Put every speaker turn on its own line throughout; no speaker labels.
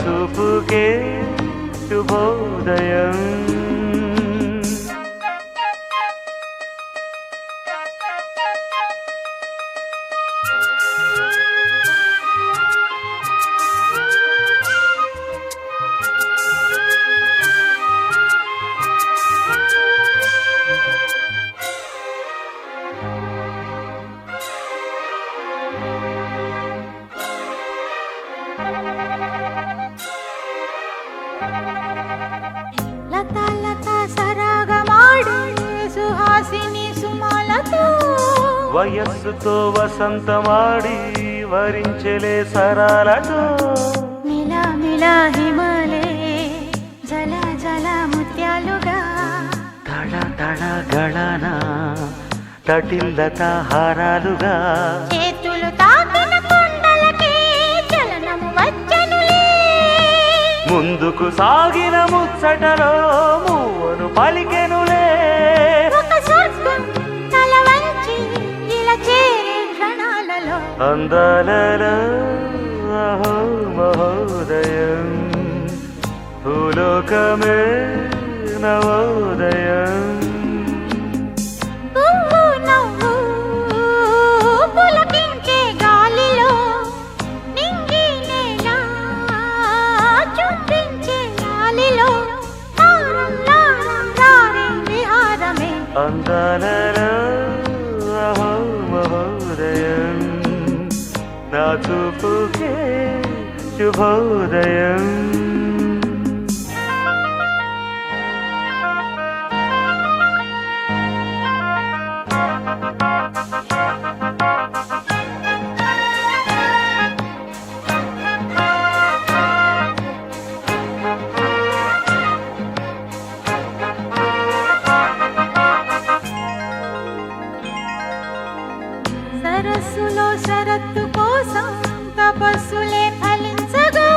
చూపుకే శుభోదయం.
లతా లతా సరాగమాడే సుహాసిని సుమాలతో
వయస్సుతో వసంతమాడి వరించెలే సరాలతో
మిలా మిలా హిమాలే జల జల ముత్యాలుగా
తళ తళ గళన తటిల్లత హారాలుగా
చేతులు తాకిన కొండలకే చలనము వచ్చనులే.
ముందుకు సాగిన ముచ్చటలో మూవను పలికెనులే.
ఒక స్వర్గం తల వంచి ఇలా చేరే క్షణాలలో
అందాలలో అహో మహోదయం భూలోకమే నవోదయం.
పువ్వు నవ్వు పులకించే గాలిలో నింగి నేల చుంబించే గాలిలో తారం లారం రారే విహారమే.
అందాలలో అహో మహోదయం నా చూపుకే శుభోదయం.
సరస్సులో శరత్తు కోసం తపస్సులే ఫలించగా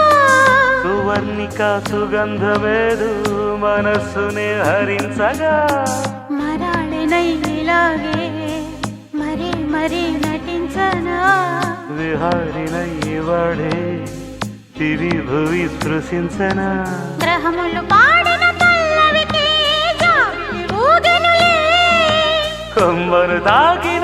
సువర్ణిక సుగంధమేదు మనస్సునే హరించగా
మరాళినై ఇలాగే మరీ మరీ నటించనా.
విహారినై వాడే తిరి భువి స్పృశించనా.
గ్రహములు పాడిన పల్లవికి జాబిలి ఊగెనులే.
కొమ్మను తాకి